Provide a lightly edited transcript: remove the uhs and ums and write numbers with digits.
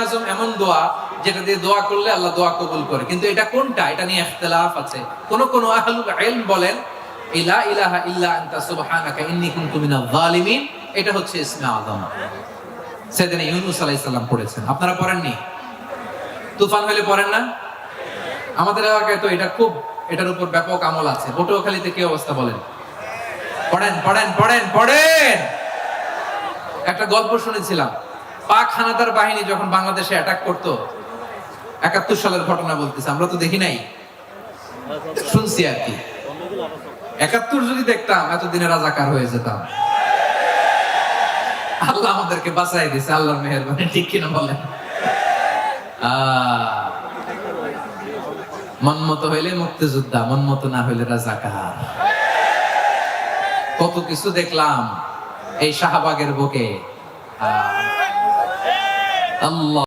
আজম এমন দোয়া যেটা দিয়ে দোয়া করলে আল্লাহ দোয়া কবুল করে, কিন্তু এটা কোনটা, এটা নিয়ে ইখতিলাফ আছে। কোন আহলুল ইলম বলেন লা ইলাহা ইল্লা আনতা সুবহানাকা ইন্নী কুনতু মিনাজ জালিমিন, এটা হচ্ছে ইসমে আযম। সাইয়েদনা ইউনূস আলাইহিস সালাম পড়েছেন, আপনারা পড়েননি? তুফান হলে পড়েন না? আমাদের এলাকায় তো এটা খুব, এটার উপর ব্যাপক আমল আছে। পটুয়াখালীতে কি অবস্থা বলেন? পড়েন পড়েন পড়েন পড়েন। একটা গল্প শুনেছিলাম, পাক হানাদার বাহিনী যখন বাংলাদেশে অ্যাটাক করতো, ৭১ সালের ঘটনা বলতেছে, আমরা তো দেখি নাই, শুনছি আর কি। ৭১ যদি দেখতাম এতদিনে রাজাকার হয়ে যেতাম। আল্লাহ আমাদেরকে বাঁচাই দিয়েছে, আল্লাহর মেহেরবানি, ঠিক কিনা বলেন? মন মতো হইলে মুক্তিযোদ্ধা, মন মতো না হইলে রাজাকার। কত কিছু দেখলাম এই শাহবাগের বুকে। আল্লাহ